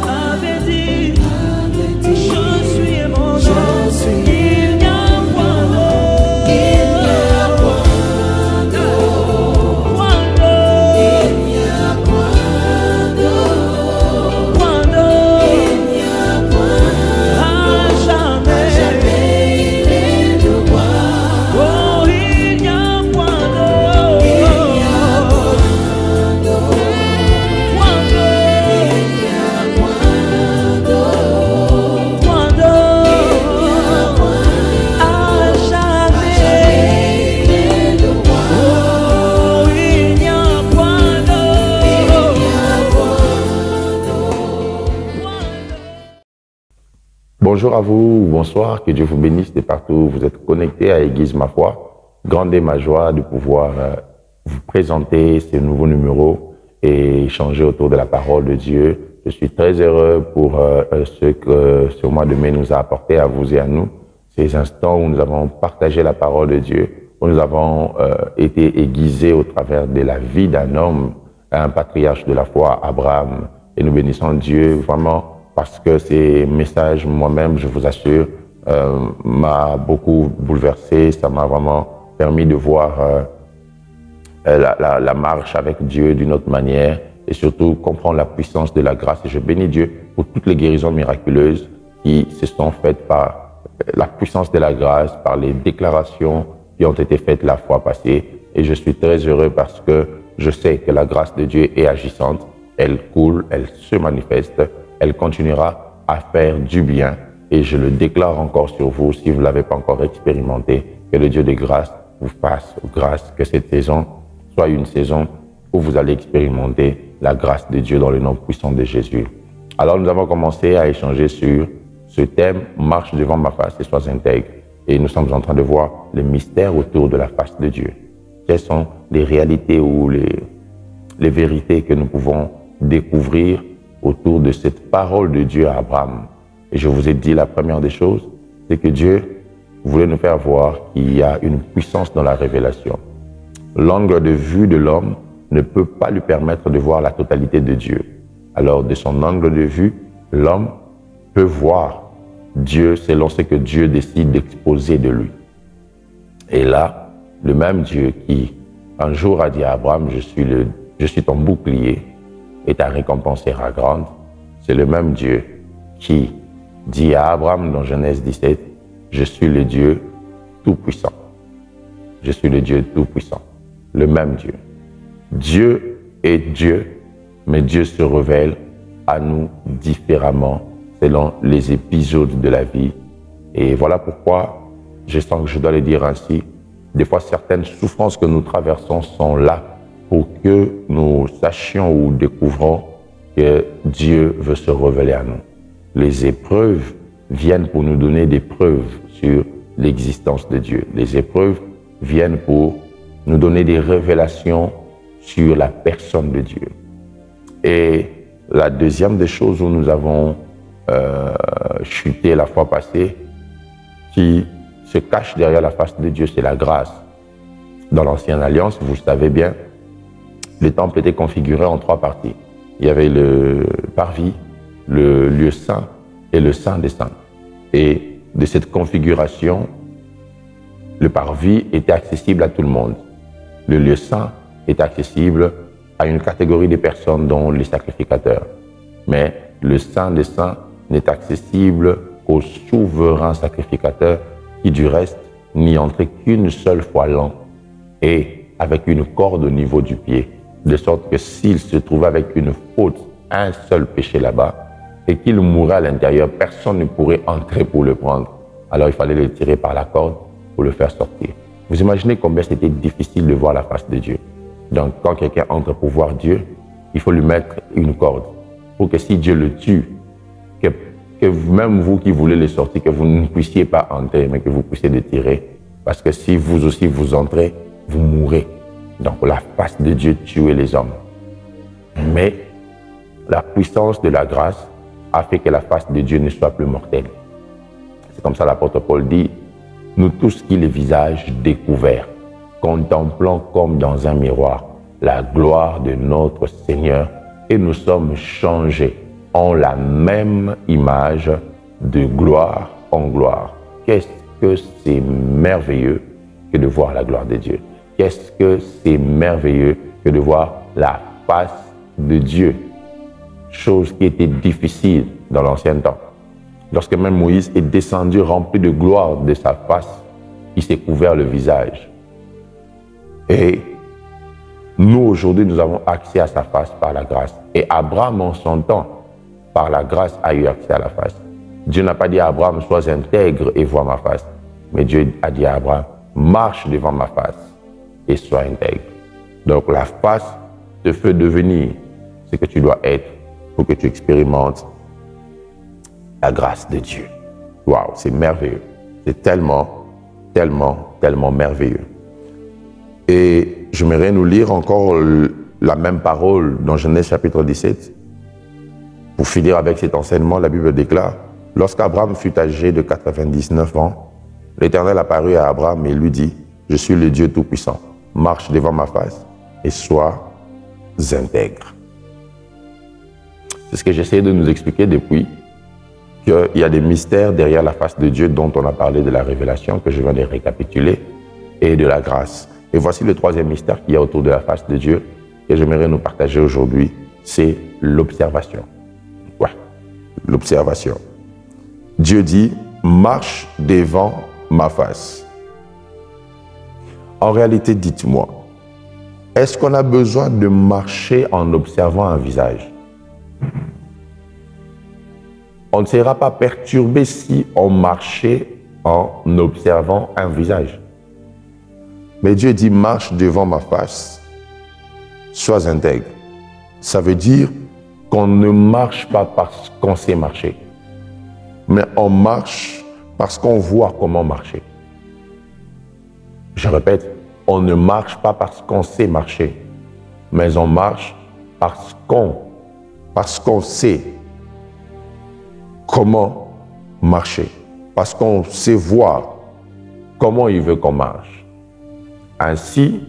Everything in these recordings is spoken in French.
avait dit, je suis et mon nom. Il n'y a point d'autre. Bonjour à vous, bonsoir, que Dieu vous bénisse de partout où vous êtes connectés à Aiguise ma foi. Grande est ma joie de pouvoir vous présenter ce nouveau numéro et échanger autour de la parole de Dieu. Je suis très heureux pour ce que ce mois de mai nous a apporté à vous et à nous. Ces instants où nous avons partagé la parole de Dieu, où nous avons été aiguisés au travers de la vie d'un homme, un patriarche de la foi, Abraham. Et nous bénissons Dieu vraiment parce que ces messages, moi-même, je vous assure, m'a beaucoup bouleversé. Ça m'a vraiment permis de voir la marche avec Dieu d'une autre manière et surtout comprendre la puissance de la grâce. Et je bénis Dieu pour toutes les guérisons miraculeuses qui se sont faites par la puissance de la grâce, par les déclarations qui ont été faites la fois passée. Et je suis très heureux parce que je sais que la grâce de Dieu est agissante. Elle coule, elle se manifeste. Elle continuera à faire du bien et je le déclare encore sur vous si vous ne l'avez pas encore expérimenté, que le Dieu de grâce vous fasse grâce, que cette saison soit une saison où vous allez expérimenter la grâce de Dieu dans le nom puissant de Jésus. Alors nous avons commencé à échanger sur ce thème « Marche devant ma face et sois intègre » et nous sommes en train de voir les mystères autour de la face de Dieu. Quelles sont les réalités ou les vérités que nous pouvons découvrir autour de cette parole de Dieu à Abraham. Et je vous ai dit, la première des choses, c'est que Dieu voulait nous faire voir qu'il y a une puissance dans la révélation. L'angle de vue de l'homme ne peut pas lui permettre de voir la totalité de Dieu. Alors, de son angle de vue, l'homme peut voir Dieu selon ce que Dieu décide d'exposer de lui. Et là, le même Dieu qui, un jour, a dit à Abraham, je suis ton bouclier, et ta récompense sera grande. C'est le même Dieu qui dit à Abraham dans Genèse 17, je suis le Dieu tout-puissant. Je suis le Dieu tout-puissant. Le même Dieu. Dieu est Dieu, mais Dieu se révèle à nous différemment selon les épisodes de la vie. Et voilà pourquoi je sens que je dois le dire ainsi. Des fois, certaines souffrances que nous traversons sont là pour que nous sachions ou découvrons que Dieu veut se révéler à nous. Les épreuves viennent pour nous donner des preuves sur l'existence de Dieu. Les épreuves viennent pour nous donner des révélations sur la personne de Dieu. Et la deuxième des choses où nous avons chuté la fois passée, qui se cache derrière la face de Dieu, c'est la grâce. Dans l'Ancienne Alliance, vous le savez bien, le temple était configuré en trois parties. Il y avait le parvis, le lieu saint et le saint des saints. Et de cette configuration, le parvis était accessible à tout le monde. Le lieu saint est accessible à une catégorie de personnes, dont les sacrificateurs. Mais le saint des saints n'est accessible qu'au souverain sacrificateur qui, du reste, n'y entrait qu'une seule fois l'an et avec une corde au niveau du pied. De sorte que s'il se trouvait avec une faute, un seul péché là-bas, et qu'il mourait à l'intérieur, personne ne pourrait entrer pour le prendre. Alors il fallait le tirer par la corde pour le faire sortir. Vous imaginez combien c'était difficile de voir la face de Dieu. Donc quand quelqu'un entre pour voir Dieu, il faut lui mettre une corde pour que si Dieu le tue, que même vous qui voulez le sortir, que vous ne puissiez pas entrer, mais que vous puissiez le tirer. Parce que si vous aussi vous entrez, vous mourrez. Donc la face de Dieu tuait les hommes. Mais la puissance de la grâce a fait que la face de Dieu ne soit plus mortelle. C'est comme ça l'apôtre Paul dit, nous tous qui les visages découverts, contemplant comme dans un miroir la gloire de notre Seigneur, et nous sommes changés ont la même image de gloire en gloire. Qu'est-ce que c'est merveilleux que de voir la gloire de Dieu. Qu'est-ce que c'est merveilleux que de voir la face de Dieu. Chose qui était difficile dans l'ancien temps. Lorsque même Moïse est descendu rempli de gloire de sa face, il s'est couvert le visage. Et nous, aujourd'hui, nous avons accès à sa face par la grâce. Et Abraham, en son temps, par la grâce, a eu accès à la face. Dieu n'a pas dit à Abraham, sois intègre et vois ma face. Mais Dieu a dit à Abraham, marche devant ma face et sois intègre. Donc la face te fait devenir ce que tu dois être pour que tu expérimentes la grâce de Dieu. Waouh, c'est merveilleux. C'est tellement, tellement, tellement merveilleux. Et j'aimerais nous lire encore la même parole dans Genèse chapitre 17. Pour finir avec cet enseignement, la Bible déclare, lorsqu'Abraham fut âgé de 99 ans, l'Éternel apparut à Abraham et lui dit, je suis le Dieu Tout-Puissant, marche devant ma face et sois intègre. C'est ce que j'essaie de nous expliquer depuis, qu'il y a des mystères derrière la face de Dieu dont on a parlé de la révélation, que je viens de récapituler, et de la grâce. Et voici le troisième mystère qu'il y a autour de la face de Dieu, que j'aimerais nous partager aujourd'hui, c'est l'observation. Ouais, l'observation. Dieu dit, marche devant ma face. En réalité, dites-moi, est-ce qu'on a besoin de marcher en observant un visage? On ne sera pas perturbé si on marchait en observant un visage. Mais Dieu dit, marche devant ma face, sois intègre. Ça veut dire qu'on ne marche pas parce qu'on sait marcher, mais on marche parce qu'on voit comment marcher. Je répète, on ne marche pas parce qu'on sait marcher, mais on marche parce qu'on sait comment marcher, parce qu'on sait voir comment il veut qu'on marche. Ainsi,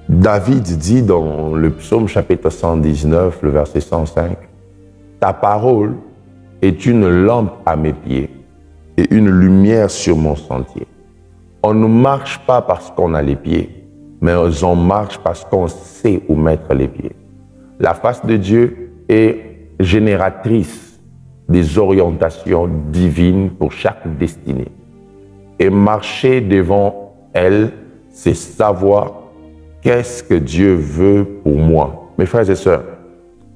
David dit dans le psaume chapitre 119, le verset 105, « Ta parole est une lampe à mes pieds et une lumière sur mon sentier. » On ne marche pas parce qu'on a les pieds, mais on marche parce qu'on sait où mettre les pieds. La face de Dieu est génératrice des orientations divines pour chaque destinée. Et marcher devant elle, c'est savoir qu'est-ce que Dieu veut pour moi. Mes frères et sœurs,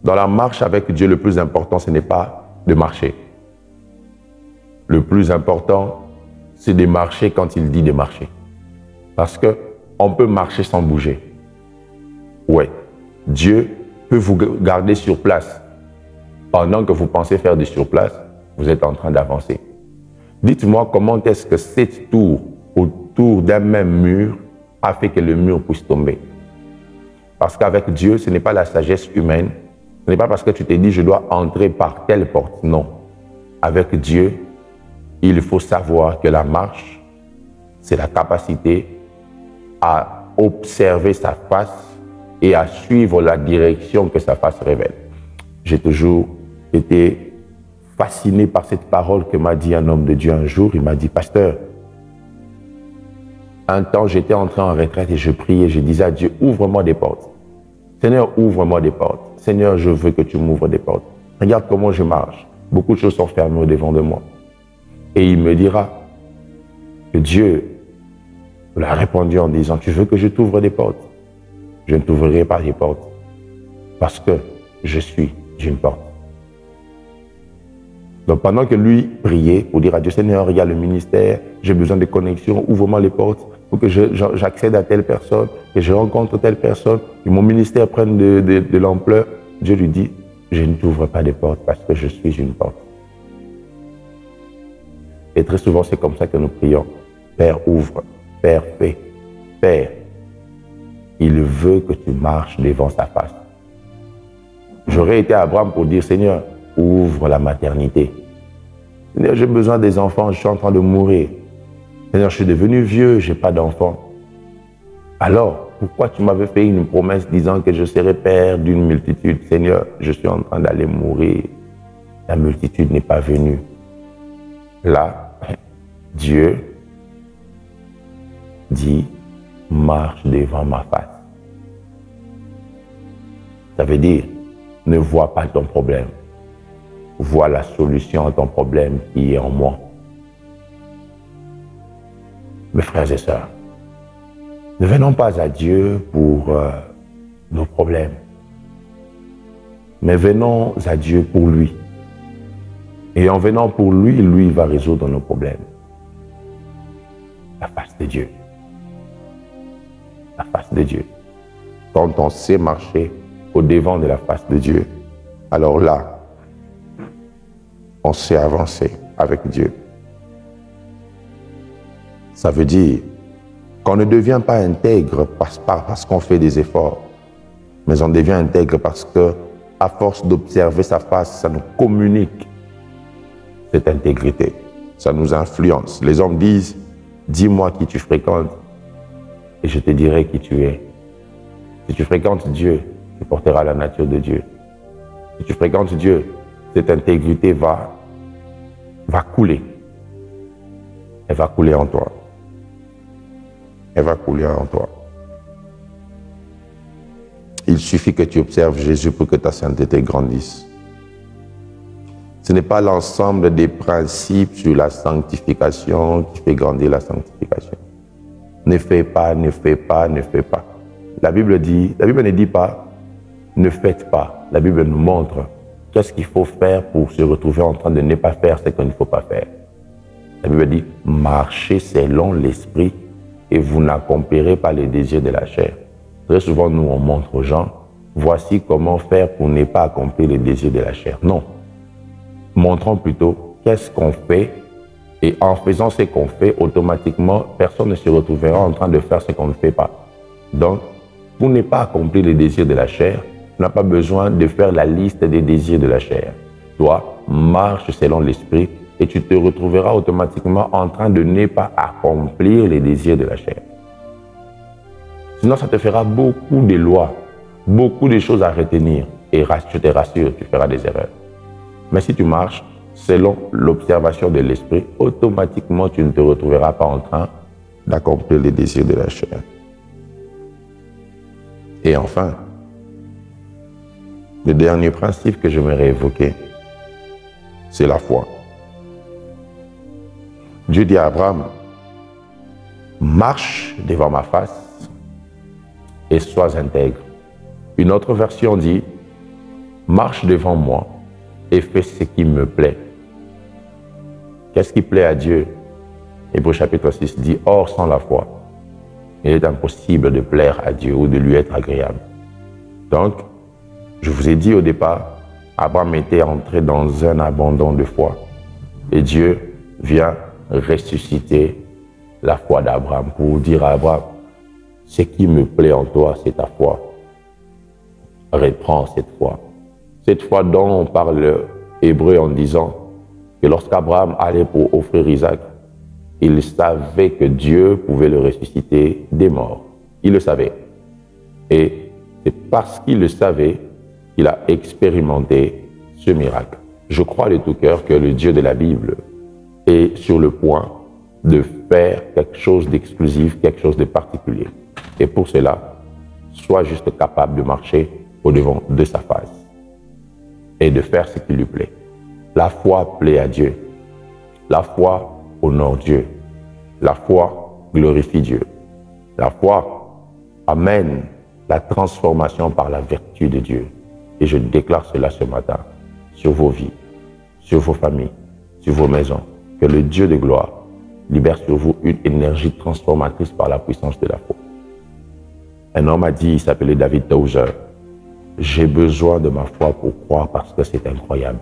dans la marche avec Dieu, le plus important, ce n'est pas de marcher. Le plus important, c'est de marcher quand il dit de marcher. Parce qu'on peut marcher sans bouger. Ouais, Dieu peut vous garder sur place. Pendant que vous pensez faire du surplace, vous êtes en train d'avancer. Dites-moi comment est-ce que cette tour autour d'un même mur a fait que le mur puisse tomber. Parce qu'avec Dieu, ce n'est pas la sagesse humaine. Ce n'est pas parce que tu t'es dit, je dois entrer par telle porte. Non. Avec Dieu, il faut savoir que la marche, c'est la capacité à observer sa face et à suivre la direction que sa face révèle. J'ai toujours été fasciné par cette parole que m'a dit un homme de Dieu un jour. Il m'a dit, pasteur, un temps j'étais entré en retraite et je priais, je disais à Dieu, ouvre-moi des portes. Seigneur, ouvre-moi des portes. Seigneur, je veux que tu m'ouvres des portes. Regarde comment je marche. Beaucoup de choses sont fermées au-devant de moi. Et il me dira que Dieu l'a répondu en disant, tu veux que je t'ouvre des portes? Je ne t'ouvrirai pas des portes parce que je suis d'une porte. Donc pendant que lui priait pour dire à Dieu, Seigneur, regarde le ministère, j'ai besoin de connexion, ouvre-moi les portes pour que j'accède à telle personne, que je rencontre telle personne, que mon ministère prenne de l'ampleur. Dieu lui dit, je ne t'ouvre pas des portes parce que je suis une porte. Et très souvent, c'est comme ça que nous prions. Père, ouvre. Père, fais. Père, il veut que tu marches devant sa face. J'aurais été Abraham pour dire, Seigneur, ouvre la maternité. Seigneur, j'ai besoin des enfants, je suis en train de mourir. Seigneur, je suis devenu vieux, je n'ai pas d'enfants. Alors, pourquoi tu m'avais fait une promesse disant que je serais père d'une multitude? Seigneur, je suis en train d'aller mourir. La multitude n'est pas venue. Là, Dieu dit, marche devant ma face. Ça veut dire, ne vois pas ton problème. Vois la solution à ton problème qui est en moi. Mes frères et sœurs, ne venons pas à Dieu pour nos problèmes, mais venons à Dieu pour lui. Et en venant pour lui, lui va résoudre nos problèmes. La face de Dieu. La face de Dieu. Quand on sait marcher au-devant de la face de Dieu, alors là, on sait avancer avec Dieu. Ça veut dire qu'on ne devient pas intègre parce qu'on fait des efforts, mais on devient intègre parce que, à force d'observer sa face, ça nous communique cette intégrité. Ça nous influence. Les hommes disent, dis-moi qui tu fréquentes et je te dirai qui tu es. Si tu fréquentes Dieu, tu porteras la nature de Dieu. Si tu fréquentes Dieu, cette intégrité va couler. Elle va couler en toi. Elle va couler en toi. Il suffit que tu observes Jésus pour que ta sainteté grandisse. Ce n'est pas l'ensemble des principes sur la sanctification qui fait grandir la sanctification. Ne fais pas, ne fais pas, ne fais pas. La Bible ne dit pas, ne faites pas. La Bible nous montre qu'est-ce qu'il faut faire pour se retrouver en train de ne pas faire ce qu'il ne faut pas faire. La Bible dit, marchez selon l'esprit et vous n'accomplirez pas les désirs de la chair. Très souvent, nous, on montre aux gens, voici comment faire pour ne pas accomplir les désirs de la chair. Non. Montrons plutôt qu'est-ce qu'on fait et en faisant ce qu'on fait, automatiquement, personne ne se retrouvera en train de faire ce qu'on ne fait pas. Donc, pour ne pas accomplir les désirs de la chair, tu n'as pas besoin de faire la liste des désirs de la chair. Toi, marche selon l'esprit et tu te retrouveras automatiquement en train de ne pas accomplir les désirs de la chair. Sinon, ça te fera beaucoup de lois, beaucoup de choses à retenir. Et je te rassure, tu feras des erreurs. Mais si tu marches selon l'observation de l'esprit, automatiquement, tu ne te retrouveras pas en train d'accomplir les désirs de la chair. Et enfin, le dernier principe que j'aimerais évoquer, c'est la foi. Dieu dit à Abraham, marche devant ma face et sois intègre. Une autre version dit, marche devant moi et fais ce qui me plaît. Qu'est-ce qui plaît à Dieu? Hébreux chapitre 6 dit, or sans la foi, il est impossible de plaire à Dieu ou de lui être agréable. Donc, je vous ai dit au départ, Abraham était entré dans un abandon de foi. Et Dieu vient ressusciter la foi d'Abraham pour dire à Abraham, ce qui me plaît en toi, c'est ta foi. Reprends cette foi. Cette foi dont on parle hébreu en disant que lorsqu'Abraham allait pour offrir Isaac, il savait que Dieu pouvait le ressusciter des morts. Il le savait. Et c'est parce qu'il le savait qu'il a expérimenté ce miracle. Je crois de tout cœur que le Dieu de la Bible est sur le point de faire quelque chose d'exclusif, quelque chose de particulier. Et pour cela, sois juste capable de marcher au-devant de sa face et de faire ce qui lui plaît. La foi plaît à Dieu. La foi honore Dieu. La foi glorifie Dieu. La foi amène la transformation par la vertu de Dieu. Et je déclare cela ce matin sur vos vies, sur vos familles, sur vos maisons. Que le Dieu de gloire libère sur vous une énergie transformatrice par la puissance de la foi. Un homme a dit, il s'appelait David Tauger, j'ai besoin de ma foi pour croire parce que c'est incroyable.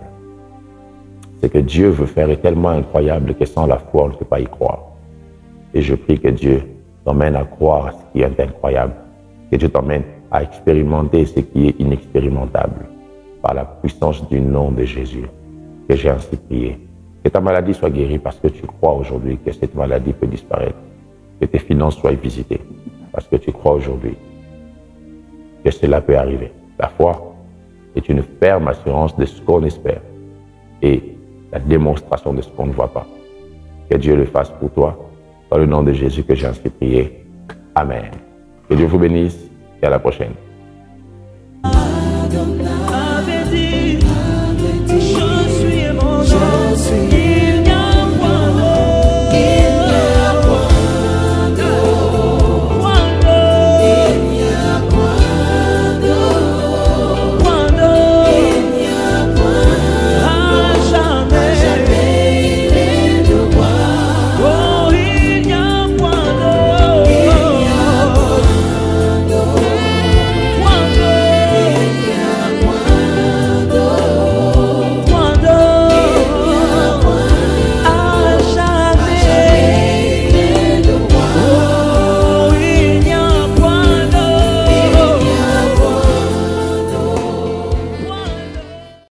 Ce que Dieu veut faire est tellement incroyable que sans la foi, on ne peut pas y croire. Et je prie que Dieu t'emmène à croire ce qui est incroyable. Que Dieu t'emmène à expérimenter ce qui est inexpérimentable par la puissance du nom de Jésus. Que j'ai ainsi prié. Que ta maladie soit guérie parce que tu crois aujourd'hui que cette maladie peut disparaître. Que tes finances soient visitées parce que tu crois aujourd'hui. que cela peut arriver. La foi est une ferme assurance de ce qu'on espère et la démonstration de ce qu'on ne voit pas. Que Dieu le fasse pour toi. Dans le nom de Jésus que j'ai ainsi prié. Amen. Que Dieu vous bénisse et à la prochaine.